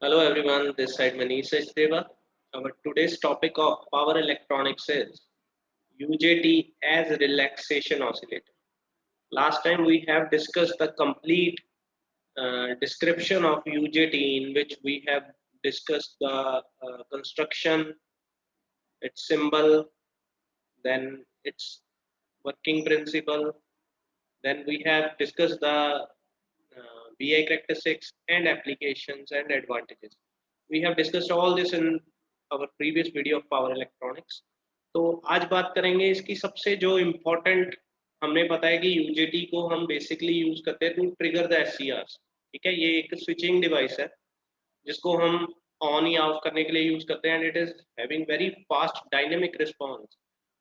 Hello everyone, this side Manish Sachdeva. Our today's topic of power electronics is UJT as a relaxation oscillator. Last time we have discussed the complete description of UJT, in which we have discussed the construction, its symbol, then its working principle. Then we have discussed the BI characteristics and applications and advantages. We have discussed all this in our previous video of power electronics. तो आज बात करेंगे इसकी सबसे जो important, हमने पता है कि यूजेटी को हम बेसिकली यूज करते हैं टू ट्रिगर द एससीआरस। ठीक है, ये एक स्विचिंग डिवाइस है जिसको हम ऑन या ऑफ करने के लिए यूज करते हैं and it is having very fast dynamic response.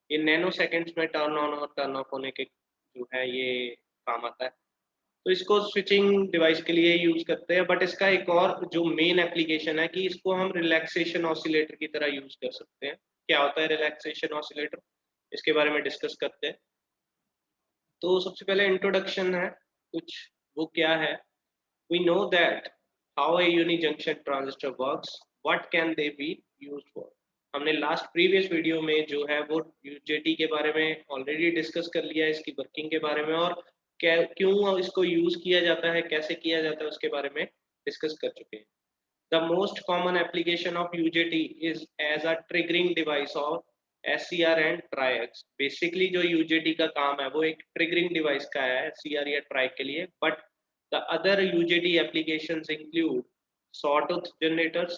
ये नैनो सेकेंड्स में टर्न ऑन और टर्न ऑफ होने के जो है ये काम आता है। तो इसको स्विचिंग डिवाइस के लिए यूज करते हैं, बट इसका एक और जो मेन एप्लीकेशन है कि इसको हम रिलैक्सेशन ऑसिलेटर की तरह यूज कर सकते हैं। क्या होता है रिलैक्सेशन ऑसिलेटर, इसके बारे में डिस्कस करते हैं। तो सबसे पहले इंट्रोडक्शन है कुछ, वो क्या है। We know that how a unijunction transistor works, what can they be used for. हमने लास्ट प्रीवियस वीडियो में जो है वो यूजेटी के बारे में ऑलरेडी डिस्कस कर लिया है, इसकी वर्किंग के बारे में, और क्यों इसको यूज किया जाता है, कैसे किया जाता है, उसके बारे में डिस्कस कर चुके हैं। The most common application of UJT is as a triggering device of SCR and triacs. Basically जो यूजेटी का काम है वो एक ट्रिगरिंग डिवाइस का है एससीआर या ट्राइक के लिए, but the other UJT applications include sawtooth generators,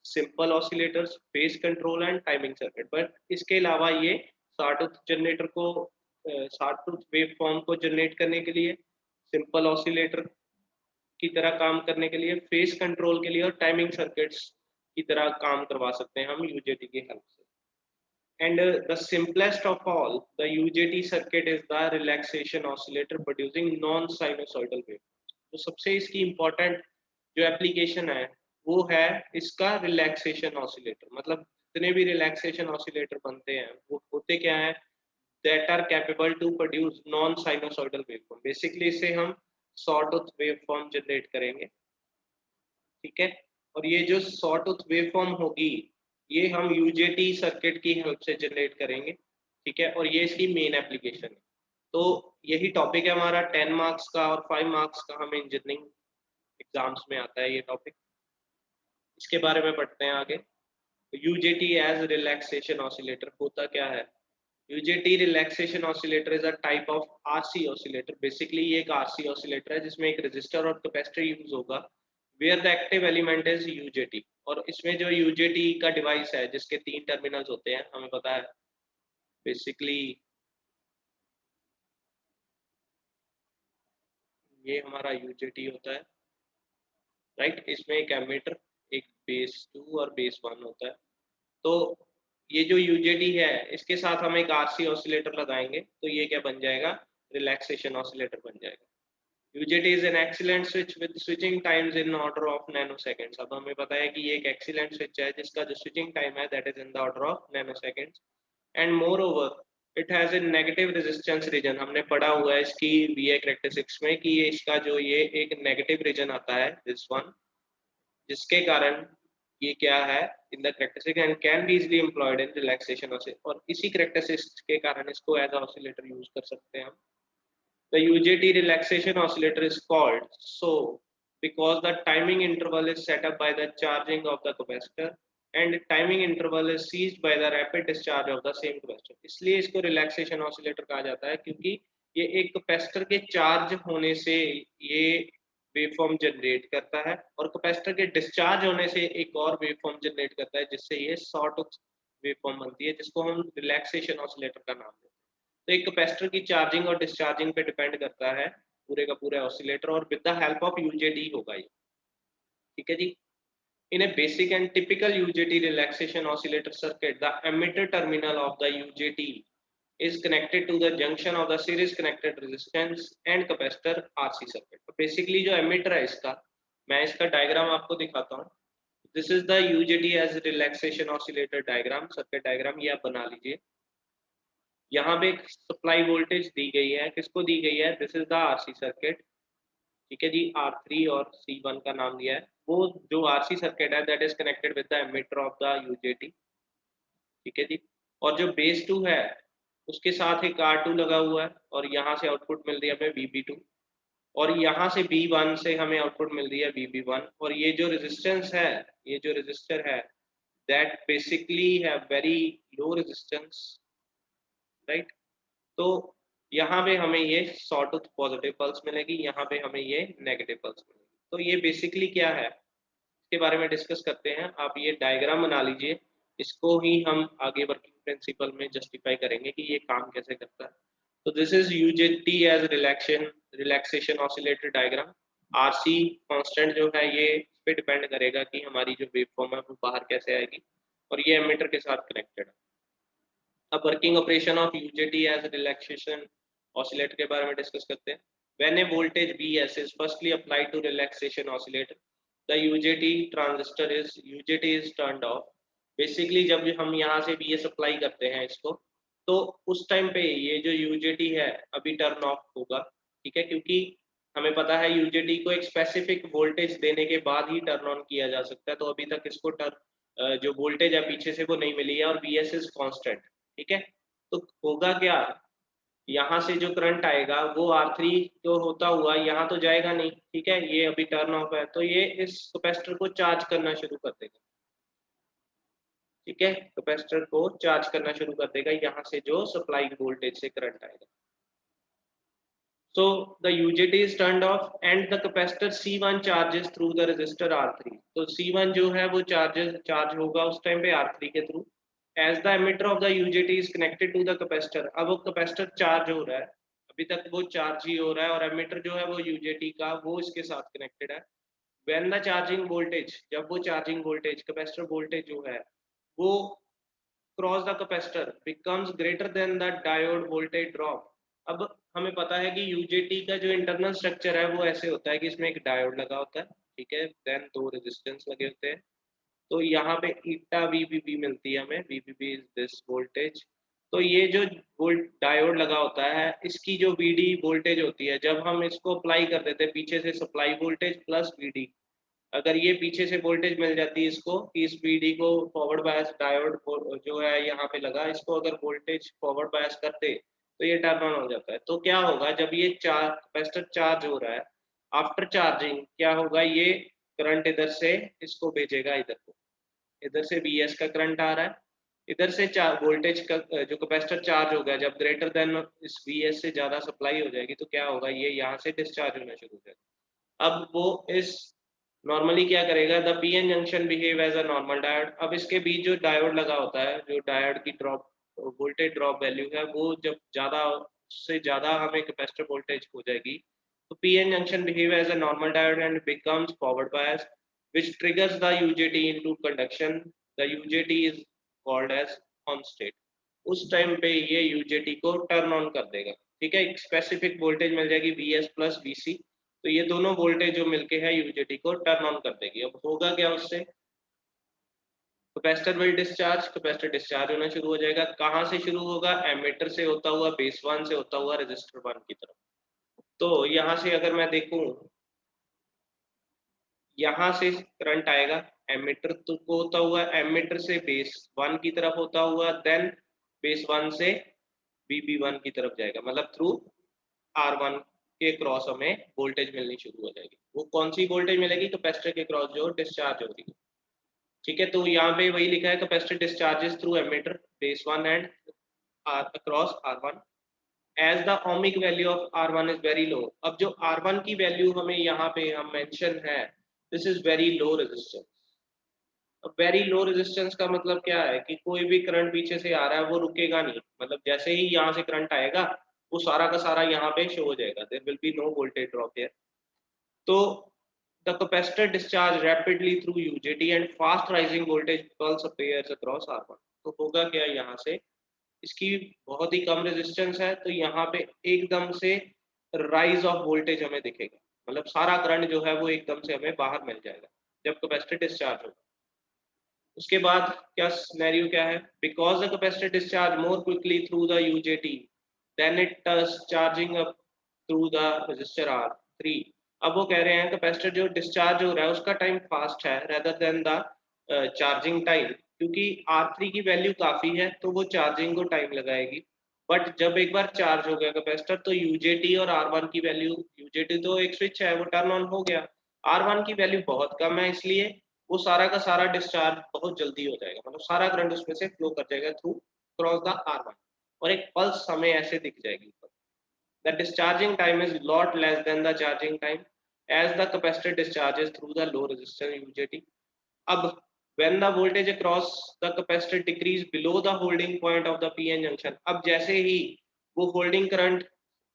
simple oscillators, phase control and timing circuit. But इसके अलावा ये sawtooth जनरेटर को sawtooth वेव फॉर्म को जनरेट करने के लिए, सिंपल ऑसिलेटर की तरह काम करने के लिए, फेज कंट्रोल के लिए और टाइमिंग सर्किट्स की तरह काम करवा सकते हैं हम यूजेटी की हेल्प से। And the simplest of all, the UJT circuit is the relaxation oscillator producing non-sinusoidal wave। तो सबसे इसकी इम्पोर्टेंट जो एप्लीकेशन है वो है इसका रिलैक्सेशन ऑसिलेटर। मतलब जितने भी रिलैक्सेशन ऑसिलेटर बनते हैं वो होते क्या है, that are capable to produce non sinusoidal waveform. Basically इससे हम सॉटूथ वेवफॉर्म जनरेट करेंगे। ठीक है, और ये जो सॉटूथ वेवफॉर्म होगी ये हम यूजेटी सर्किट की हेल्प से जनरेट करेंगे। ठीक है, और ये इसकी मेन एप्लीकेशन है। तो यही टॉपिक है हमारा 10 मार्क्स का, और 5 मार्क्स का हमें इंजीनियरिंग एग्जाम्स में आता है ये टॉपिक। इसके बारे में पढ़ते हैं आगे। यूजेटी एज रिलैक्सेशन ऑसिलेटर होता क्या है। UJT relaxation oscillator is a type of RC oscillator. Basically ये एक आरसी ऑसिलेटर है जिसमें एक रेजिस्टर और कैपेसिटर यूज होगा, where the active element is UJT. और इसमें जो यूजेटी का डिवाइस है जिसके 3 टर्मिनल्स होते हैं, हमें पता है बेसिकली ये हमारा यूजेटी होता है, राइट। इसमें एक एमीटर, एक बेस 2 और बेस 1 होता है। तो ये जो यूजेटी है इसके साथ हम एक आरसी ऑसिलेटर लगाएंगे तो ये क्या बन जाएगा, रिलैक्सेशन ऑसिलेटर बन जाएगा। UJT is an excellent switch with switching times in order of nanoseconds। अब हमें पता है कि ये एक excellent switch है जिसका जो switching time है that is in the order of nanoseconds, and moreover it has a negative resistance region। हमने पढ़ा हुआ है इसकी VI characteristics में कि ये इसका जो ये एक negative region आता है this one, जिसके कारण ये क्या है in the characteristic and can be easily employed in relaxation oscillator। और इसी characteristics के कारण इसको as a oscillator यूज कर सकते हैं हम। The UJT relaxation oscillator is called so because the timing interval is set up by the charging of the capacitor and timing interval is seized by the rapid discharge of the same capacitor। इसलिए इसको relaxation oscillator कहा जाता है क्योंकि ये एक capacitor के charge होने से ये वेवफॉर्म जनरेट करता है और कैपेसिटर के डिस्चार्ज होने से एक और वेवफॉर्म जनरेट करता है जिससे ये सॉटूथ वेवफॉर्म बनती है, जिसको हम रिलैक्सेशन ऑसिलेटर का नाम देते हैं। तो एक कैपेसिटर की चार्जिंग और डिस्चार्जिंग पे डिपेंड करता है पूरे का पूरा ऑसिलेटर, और with the help of UJT होगा ये। ठीक है जी। In a basic and typical UJT relaxation oscillator circuit, the emitter terminal of the UJT is connected to the junction of the series connected resistance and capacitor RC circuit। तो basically जो emitter है इसका, मैं इसका diagram आपको दिखाता हूँ। This is the UJT as relaxation oscillator diagram, circuit diagram, ये आप बना लीजिए। यहाँ पे एक सप्लाई वोल्टेज दी गई है, किसको दी गई है, this is the RC circuit. ठीक है जी, R3 और C1 का नाम दिया है। वो जो RC सर्किट है that is connected with the emitter of the UJT, ठीक है जी। और जो बेस 2 है उसके साथ एक R2 लगा हुआ है और यहाँ से आउटपुट मिल रही है हमें VB2, और यहाँ से B1 से हमें आउटपुट मिल रही है VB1। और ये जो रेजिस्टेंस है, ये जो रेजिस्टर है दैट बेसिकली है वेरी लो रेजिस्टेंस, राइट। तो यहाँ पे हमें ये सॉटूथ पॉजिटिव पल्स मिलेगी, यहाँ पे हमें ये नेगेटिव पल्स मिलेगी। तो ये बेसिकली क्या है इसके बारे में डिस्कस करते हैं। आप ये डायग्राम बना लीजिए, इसको ही हम आगे वर्किंग प्रिंसिपल में जस्टिफाई करेंगे कि ये काम कैसे करता है। तो this is UJT age relaxation oscillator diagram. RC constant जो है ये इस पे डिपेंड करेगा कि हमारी जो वेवफॉर्म है वो बाहर कैसे आएगी, और ये एमिटर के साथ कनेक्टेड है। अब working operation of UJT age relaxation oscillator के बारे में डिस्कस करते हैं। When A voltage Vs is firstly applied to relaxation oscillator, the UJT is turned off. Basically जब हम यहाँ से Vs अप्लाई करते हैं इसको, तो उस टाइम पे ये जो UJT है अभी टर्न ऑफ होगा, ठीक है, क्योंकि हमें पता है UJT को एक स्पेसिफिक वोल्टेज देने के बाद ही टर्न ऑन किया जा सकता है। तो अभी तक इसको जो वोल्टेज है पीछे से वो नहीं मिली है और Vs इज कांस्टेंट, ठीक है। तो होगा क्या, यहाँ से जो करंट आएगा वो R3 तो होता हुआ यहाँ तो जाएगा नहीं, ठीक है, ये अभी टर्न ऑफ है, तो ये इस कैपेसिटर को चार्ज करना शुरू कर देगा, ठीक है, कैपेसिटर को चार्ज करना शुरू कर देगा यहाँ से जो सप्लाई वोल्टेज से करंट आएगा। So the UJT is turned off and the capacitor C1 charges through the resistor R3. तो C1 जो है वो चार्ज होगा उस टाइम पे R3 के through. As the emitter of the UJT is connected to the capacitor, अब वो कैपेसिटर चार्ज हो रहा है, अभी तक वो चार्ज ही हो रहा है, और एमिटर जो है वो UJT का वो इसके साथ कनेक्टेड है। When the charging voltage, जब वो चार्जिंग वोल्टेज कैपेसिटर वोल्टेज जो है वो cross the capacitor becomes greater than the diode voltage drop. अब हमें पता है कि यूजेटी का जो इंटरनल स्ट्रक्चर है वो ऐसे होता है कि इसमें एक डायोड लगा होता है, ठीक है, देन दो रेजिस्टेंस लगे होते हैं। तो यहाँ पे ईटा वीबीबी मिलती है हमें, वीबीबी इज दिस वोल्टेज। तो ये जो वोल्ट डायोड लगा होता है इसकी जो वीडी वोल्टेज होती है, जब हम इसको अप्लाई कर देते हैं पीछे से सप्लाई वोल्टेज प्लस वीडी, अगर ये पीछे से वोल्टेज मिल जाती है इसको कि इस बीडी को फॉरवर्ड बायस डायोड जो है यहाँ पे लगा, इसको अगर वोल्टेज फॉरवर्ड बायस करते तो ये टर्न ऑन हो जाता है। तो क्या होगा जब ये कैपेसिटर चार्ज हो रहा है, आफ्टर चार्जिंग क्या होगा, ये करंट इधर से इसको भेजेगा इधर को, इधर से Vs का करंट आ रहा है, इधर से वोल्टेज का जो कैपेसिटर चार्ज होगा जब ग्रेटर देन इस Vs से ज्यादा सप्लाई हो जाएगी तो क्या होगा, ये यहाँ से डिस्चार्ज होना शुरू हो जाएगा। अब वो इस नॉर्मली क्या करेगा, the PN junction behave as a normal diode. अब इसके बीच जो डायोड लगा होता है, जो डायोड की ड्रॉप वोल्टेज ड्रॉप वैल्यू है वो जब ज्यादा से ज्यादा हमें कैपेसिटर वोल्टेज हो जाएगी तो PN junction behave as a normal diode and becomes forward bias which triggers the UJT into conduction. The UJT is called as on state. उस टाइम पे ये UJT को टर्न ऑन कर देगा, ठीक है, एक स्पेसिफिक वोल्टेज मिल जाएगी Vs प्लस Vc, तो ये दोनों वोल्टेज जो मिलके है यूजेटी को टर्न ऑन कर देगी। अब होगा क्या उससे, capacitor will discharge, capacitor discharge होना शुरू हो जाएगा। कहाँ से शुरू होगा, एमीटर से होता हुआ बेस 1 से होता हुआ रजिस्टर 1 की तरफ। तो यहाँ से अगर मैं देखूं, यहाँ से करंट आएगा एमीटर को होता हुआ, एमीटर से बेस 1 की तरफ होता हुआ, देन बेस 1 से VB1 की तरफ जाएगा, मतलब थ्रू R1 के क्रॉस हमें वोल्टेज मिलनी शुरू हो जाएगी। वो कौन सी वोल्टेज मिलेगी, कैपेसिटर के क्रॉस जो डिस्चार्ज हो रही है, ठीक है। तो यहाँ पे वही लिखा है, capacitor discharges through emitter base 1 and across R1 as the ohmic value of R1 is very low. अब जो R1 की वैल्यू हमें यहाँ पे हम मेंशन है, this is very low resistance. अब वेरी लो रेजिस्टेंस का मतलब क्या है कि कोई भी करंट पीछे से आ रहा है वो रुकेगा नहीं, मतलब जैसे ही यहाँ से करंट आएगा वो सारा का सारा यहाँ पे शो हो जाएगा, there will be no voltage drop here. तो the capacitor discharge rapidly through UJT and fast rising voltage pulse appears across R1। तो होगा क्या, यहाँ से इसकी बहुत ही कम रेजिस्टेंस है तो यहाँ पे एकदम से राइज ऑफ वोल्टेज हमें दिखेगा, मतलब सारा करंट जो है वो एकदम से हमें बाहर मिल जाएगा जब कैपेसिटर डिस्चार्ज होगा। उसके बाद क्या सिनेरियो क्या है, because the capacitor discharge more quickly through the UJT then it charging up through the resistor R3। अब वो कह रहे हैं कैपेसिटर जो डिस्चार्ज हो रहा है उसका टाइम फास्ट है rather than the charging time, क्योंकि R3 की वैल्यू काफी है तो वो चार्जिंग को टाइम लगाएगी। बट जब एक बार चार्ज हो गया कैपेसिटर तो यूजेटी और R1 की वैल्यू, यूजेटी तो एक स्विच है वो टर्न ऑन हो गया, R1 की वैल्यू बहुत कम है, इसलिए वो सारा का सारा डिस्चार्ज बहुत जल्दी हो जाएगा, मतलब सारा करंट उसमें से फ्लो कर जाएगा थ्रू क्रॉस द R1 और एक पल्स हमें ऐसे दिख जाएगी। The discharging time is lot less than the charging time as the capacitor discharges through the low resistance UJT. अब when the voltage across the capacitor decrease below the holding point of the PN junction, अब जैसे ही वो holding current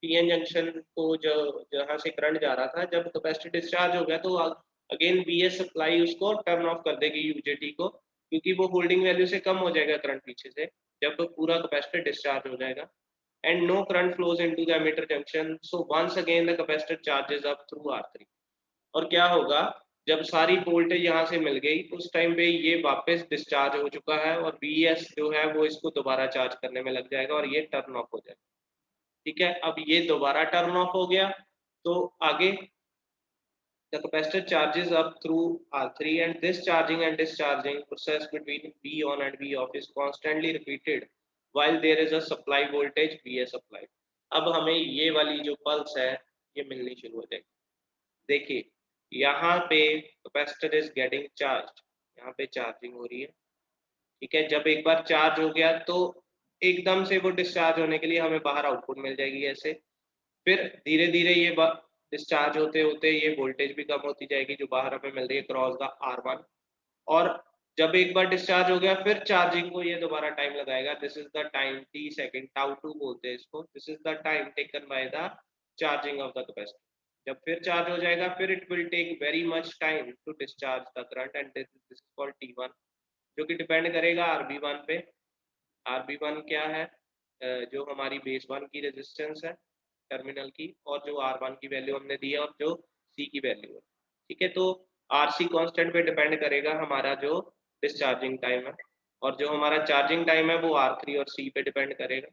PN junction को जो जहाँ से current जा रहा था, जब कैपेसिटर डिस्चार्ज हो गया तो अगेन BS सप्लाई उसको टर्न ऑफ कर देगी UJT को, क्योंकि वो होल्डिंग वैल्यू से कम हो जाएगा करंट पीछे से जब पूरा कैपेसिटर डिस्चार्ज हो जाएगा। And no current flows into the emitter junction, so once again the capacitor charges up through R3। और क्या होगा जब सारी वोल्टेज यहाँ से मिल गई उस टाइम पे ये वापस डिस्चार्ज हो चुका है और BS जो है वो इसको दोबारा चार्ज करने में लग जाएगा और ये टर्न ऑफ हो जाएगा। ठीक है, अब ये दोबारा टर्न ऑफ हो गया तो आगे the capacitor charges up through R3 and this charging and discharging process between V on and V off is constantly repeated while there is a supply voltage VS applied। अब हमें ये वाली जो pulse है ये मिलनी शुरू हो जाएगी। देखिए यहाँ पे कैपेसिटर इज गेटिंग चार्ज, यहाँ पे चार्जिंग हो रही है। ठीक है, जब एक बार चार्ज हो गया तो एकदम से वो डिस्चार्ज होने के लिए हमें बाहर आउटपुट मिल जाएगी ऐसे, फिर धीरे धीरे ये डिस्चार्ज होते होते ये वोल्टेज भी कम होती जाएगी जो बाहर हमें मिल रही है क्रॉस द R1, और जब एक बार डिस्चार्ज हो गया फिर चार्जिंग को ये दोबारा टाइम लगाएगा। This is the time T second, tau two बोलते हैं इसको। This is the time taken by the charging of the capacitor. जब फिर चार्ज हो जाएगा फिर it will take very much time to discharge the current and this is called T1, जो कि डिपेंड करेगा RB1 पे। RB1 क्या है, जो हमारी बेस 1 की रेजिस्टेंस है टर्मिनल की, और जो R1 की वैल्यू हमने दी है और जो C की वैल्यू है। ठीक है, तो RC कांस्टेंट पे डिपेंड करेगा हमारा जो डिस्चार्जिंग टाइम है, और जो हमारा चार्जिंग टाइम है वो R3 और C पे डिपेंड करेगा।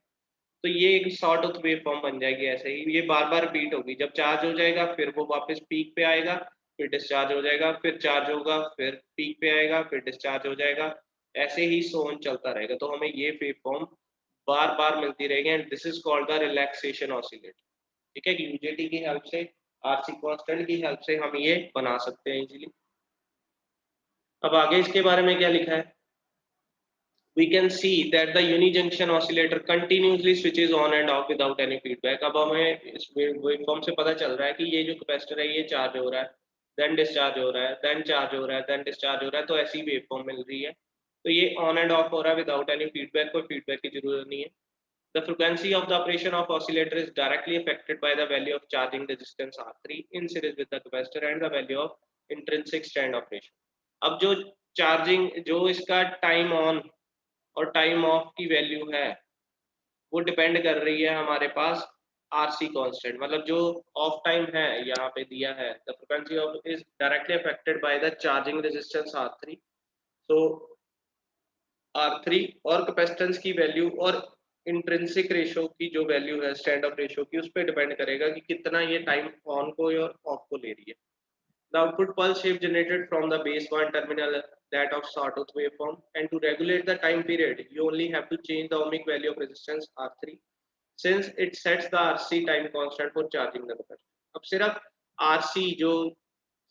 तो ये एक शॉर्ट ऑफ वेव फॉर्म बन जाएगी ऐसे ही, ये बार बार रिपीट होगी। जब चार्ज हो जाएगा फिर वो वापस पीक पे आएगा, फिर डिस्चार्ज हो जाएगा, फिर चार्ज होगा, फिर पीक पे आएगा, फिर डिस्चार्ज हो जाएगा, ऐसे ही सोन चलता रहेगा। तो हमें ये वेव फॉर्म बार बार मिलती रहेगी and this is called the relaxation oscillator. ठीक है, यूजेटी की हेल्प से, आरसी कांस्टेंट की हेल्प से हम ये बना सकते हैं इजीली। अब आगे इसके बारे में क्या लिखा है, we can see that the unijunction oscillator continuously switches on and off without any feedback। अब हमें इस वेवफॉर्म से पता चल रहा है कि ये जो कैपेसिटर है ये चार्ज हो रहा है, देन डिस्चार्ज हो रहा है, देन चार्ज हो रहा है, देन डिस्चार्ज हो रहा है, तो ऐसी वेवफॉर्म मिल रही है। तो ये ऑन एंड ऑफ हो रहा है विदाउट एनी फीडबैक, कोई फीडबैक की जरूरत नहीं है। The frequency of the operation of oscillator is directly affected by the value of charging resistance R3 in series with the capacitor and the value of intrinsic stand operation। अब जो charging, जो इसका time on और time of की value है वो depend कर रही है हमारे पास RC कांस्टेंट, मतलब जो ऑफ टाइम है यहाँ पे दिया है, the frequency of is directly affected by the charging resistance R3। तो R3 और कैपेसिटेंस की वैल्यू और इंट्रिंसिक रेशो की जो वैल्यू है स्टैंड ऑफ रेशो की, उस पर डिपेंड करेगा कि कितना ये टाइम ऑन को और ऑफ को ले रही है। The output pulse shape generated from the base 1 terminal that of sawtooth waveform, and to regulate the time period you only have to change the ohmic value of resistance R3 since it sets the RC time constant for charging the capacitor। अब सिर्फ RC जो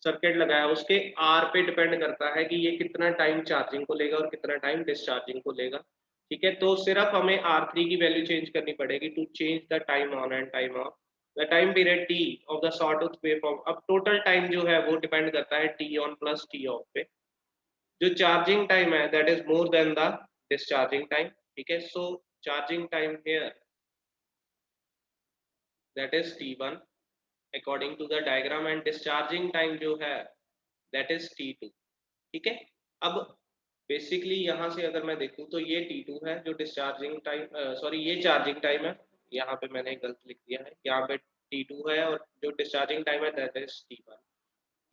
circuit लगा है उसके R पे depend करता है कि ये कितना टाइम चार्जिंग को लेगा और कितना टाइम डिस्चार्जिंग को लेगा। ठीक है, तो सिर्फ हमें R3 की वैल्यू चेंज करनी पड़ेगी to change the time on and time off the time period T off the sawtooth waveform। अब टोटल टाइम जो है वो डिपेंड करता है T on plus T off पे। जो चार्जिंग टाइम है that is more than the discharging time. ठीक है, so charging time here that is T1 according to the diagram and discharging time जो है दैट इज T2। ठीक है, अब बेसिकली यहाँ से अगर मैं देखूँ तो ये T2 है जो डिस्चार्जिंग टाइम, सॉरी ये चार्जिंग टाइम है, यहाँ पे मैंने गलत लिख दिया है, यहाँ पे T2 है और जो डिस्चार्जिंग टाइम है दैट इज T1।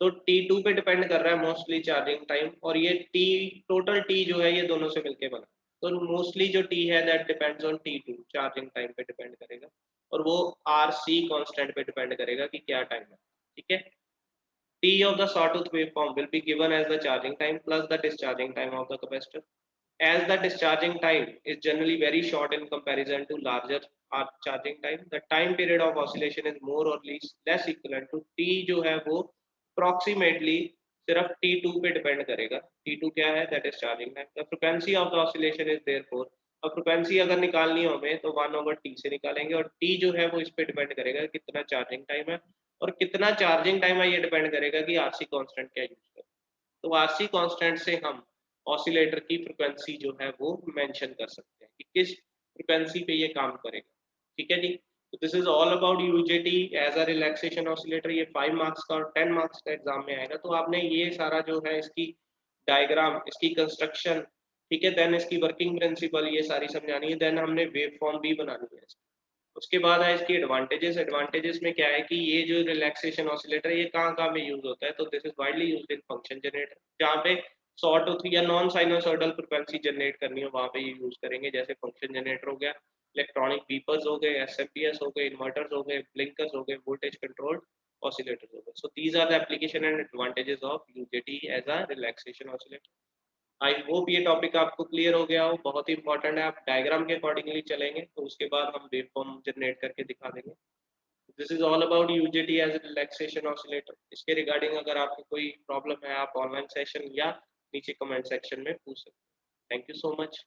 तो T2 पे डिपेंड कर रहा है मोस्टली चार्जिंग टाइम, और ये T टोटल T जो है ये दोनों से मिलके बना। तो मोस्टली जो T है that depends on T2, charging time पे डिपेंड करेगा, और वो RC कांस्टेंट पे डिपेंड करेगा कि क्या टाइम है। ठीक है. T of the sawtooth waveform will be given as the charging time plus the discharging time of the capacitor. As the discharging time is generally very short in comparison to larger charging time, the time period of oscillation is more or less equivalent to T जो है वो approximately सिर्फ T2 पे depend करेगा. T2 क्या है? That is charging time. The frequency of the oscillation is therefore, अब frequency अगर निकालनी हो हमें तो 1/T से निकालेंगे और T जो है वो इस पे डिपेंड करेगा कितना चार्जिंग टाइम है, और कितना चार्जिंग टाइम है ये डिपेंड करेगा कि आरसी कांस्टेंट क्या यूज करें. तो आरसी कांस्टेंट से हम ऑसिलेटर की फ्रिक्वेंसी जो है वो मेंशन कर सकते हैं कि किस फ्रिक्वेंसी पे ये काम करेगा. ठीक है जी. तो this is all about UJT as a relaxation oscillator. ये 5 मार्क्स का और 10 मार्क्स का एग्जाम में आएगा. तो आपने ये सारा जो है इसकी डायग्राम, इसकी कंस्ट्रक्शन, ठीक है, देन इसकी वर्किंग प्रिंसिपल ये सारी समझानी है. देन हमने वेव फॉर्म भी बनानी है. उसके बाद है इसकी एडवांटेजेस. एडवांटेजेस में क्या है कि ये जो रिलैक्सेशन ऑसिलेटर है ये कहाँ में यूज होता है. तो this is widely used in function generator, जहाँ पे सॉटूथ या नॉन साइनोसॉइडल फ्रीक्वेंसी जनरेट करनी हो वहाँ पे ये यूज करेंगे. जैसे फंक्शन जनरेटर हो गया, इलेक्ट्रॉनिक बीपर्स हो गए, एसएमपीएस हो गए, इन्वर्टर्स हो गए, ब्लिंकर्स हो गए, वोल्टेज कंट्रोल्ड ऑसिलेटर्स हो गए. So these are the application and advantages of UJT as a relaxation oscillator. I hope ये टॉपिक आपको क्लियर हो गया हो. बहुत ही इंपॉर्टेंट है. आप डायग्राम के अकॉर्डिंगली चलेंगे तो उसके बाद हम वेवफॉर्म जनरेट करके दिखा देंगे. This is all about UJT age relaxation oscillator. इसके रिगार्डिंग अगर आपको कोई प्रॉब्लम है आप ऑनलाइन सेशन या नीचे कमेंट सेक्शन में पूछ सकते हैं. Thank you so much.